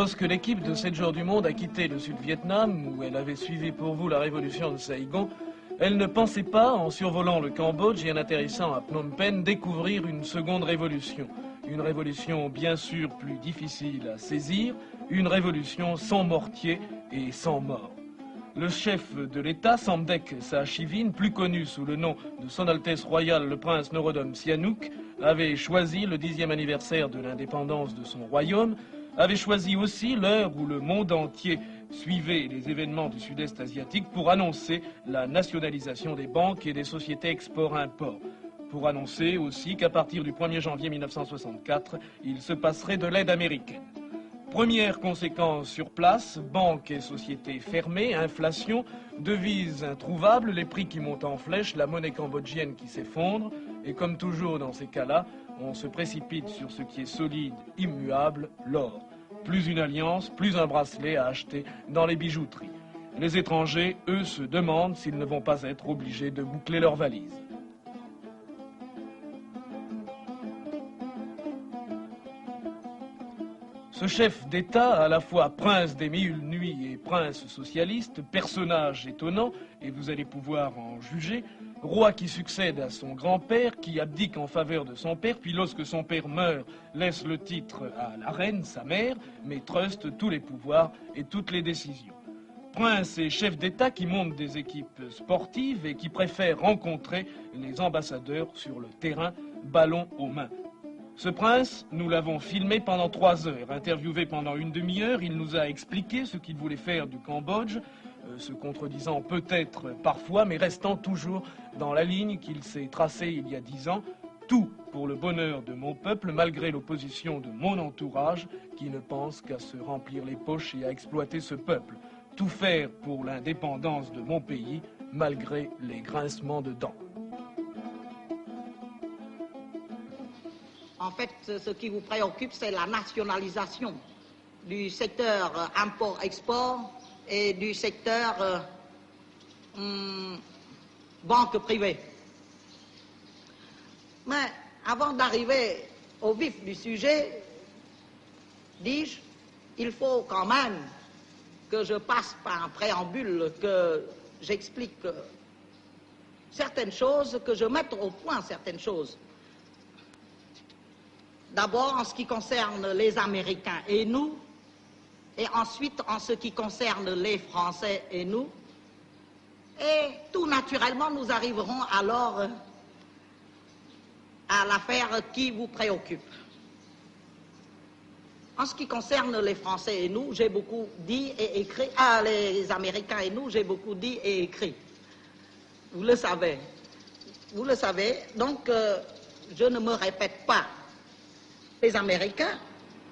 Lorsque l'équipe de 7 jours du monde a quitté le Sud-Vietnam, où elle avait suivi pour vous la révolution de Saigon, elle ne pensait pas, en survolant le Cambodge et en atterrissant à Phnom Penh, découvrir une seconde révolution. Une révolution bien sûr plus difficile à saisir, une révolution sans mortier et sans mort. Le chef de l'État, Samdech Sahachivin, plus connu sous le nom de Son Altesse Royale le Prince Norodom Sihanouk, avait choisi le 10e anniversaire de l'indépendance de son royaume, avait choisi aussi l'heure où le monde entier suivait les événements du sud-est asiatique pour annoncer la nationalisation des banques et des sociétés export-import. Pour annoncer aussi qu'à partir du 1er janvier 1964, il se passerait de l'aide américaine. Première conséquence sur place, banques et sociétés fermées, inflation, devises introuvables, les prix qui montent en flèche, la monnaie cambodgienne qui s'effondre, et comme toujours dans ces cas-là, on se précipite sur ce qui est solide, immuable, l'or. Plus une alliance, plus un bracelet à acheter dans les bijouteries. Les étrangers, eux, se demandent s'ils ne vont pas être obligés de boucler leurs valises. Ce chef d'État, à la fois prince des mille nuits et prince socialiste, personnage étonnant, et vous allez pouvoir en juger, roi qui succède à son grand-père, qui abdique en faveur de son père, puis lorsque son père meurt, laisse le titre à la reine, sa mère, mais truste tous les pouvoirs et toutes les décisions. Prince et chef d'État qui montent des équipes sportives et qui préfèrent rencontrer les ambassadeurs sur le terrain, ballon aux mains. Ce prince, nous l'avons filmé pendant 3 heures, interviewé pendant une demi-heure, il nous a expliqué ce qu'il voulait faire du Cambodge, se contredisant peut-être parfois, mais restant toujours dans la ligne qu'il s'est tracée il y a 10 ans, tout pour le bonheur de mon peuple, malgré l'opposition de mon entourage, qui ne pense qu'à se remplir les poches et à exploiter ce peuple. Tout faire pour l'indépendance de mon pays, malgré les grincements de dents. En fait, ce qui vous préoccupe, c'est la nationalisation du secteur import-export et du secteur banque privée. Mais avant d'arriver au vif du sujet, dis-je, il faut quand même que je passe par un préambule, que j'explique certaines choses, que je mette au point certaines choses. D'abord en ce qui concerne les Américains et nous, et ensuite en ce qui concerne les Français et nous. Et tout naturellement, nous arriverons alors à l'affaire qui vous préoccupe. En ce qui concerne les Français et nous, j'ai beaucoup dit et écrit. Les Américains et nous, j'ai beaucoup dit et écrit. Vous le savez. Vous le savez. Donc, je ne me répète pas. Les Américains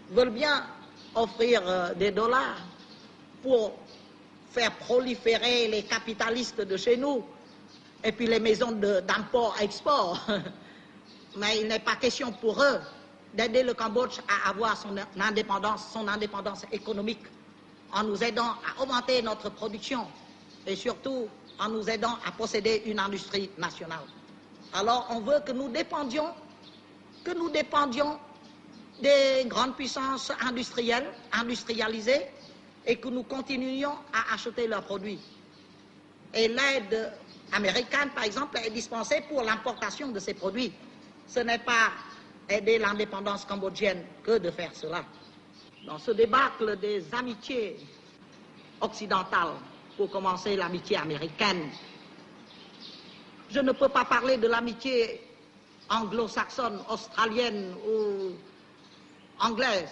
veulent bien offrir des dollars pour faire proliférer les capitalistes de chez nous et puis les maisons d'import-export. Mais il n'est pas question pour eux d'aider le Cambodge à avoir son indépendance économique en nous aidant à augmenter notre production et surtout en nous aidant à posséder une industrie nationale. Alors on veut que nous dépendions des grandes puissances industrialisées et que nous continuions à acheter leurs produits. Et l'aide américaine, par exemple, est dispensée pour l'importation de ces produits. Ce n'est pas aider l'indépendance cambodgienne que de faire cela. Dans ce débâcle des amitiés occidentales, pour commencer l'amitié américaine, je ne peux pas parler de l'amitié anglo-saxonne, australienne ou anglaise.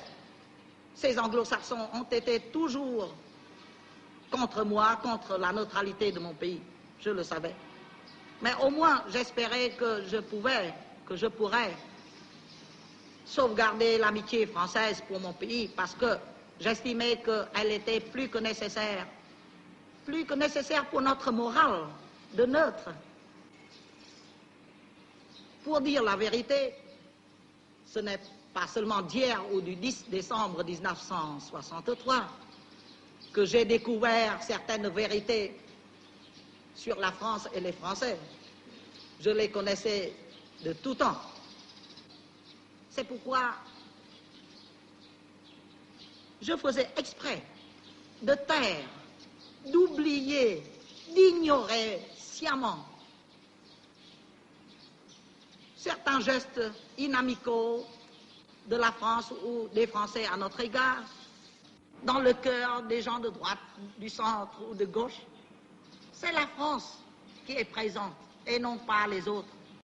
Ces anglo-saxons ont été toujours contre moi, contre la neutralité de mon pays. Je le savais. Mais au moins, j'espérais que je pourrais sauvegarder l'amitié française pour mon pays parce que j'estimais qu'elle était plus que nécessaire pour notre morale de neutre. Pour dire la vérité, ce n'est pas seulement d'hier ou du 10 décembre 1963 que j'ai découvert certaines vérités sur la France et les Français. Je les connaissais de tout temps. C'est pourquoi je faisais exprès de taire, d'oublier, d'ignorer sciemment certains gestes inamicaux de la France ou des Français à notre égard, dans le cœur des gens de droite, du centre ou de gauche. C'est la France qui est présente et non pas les autres.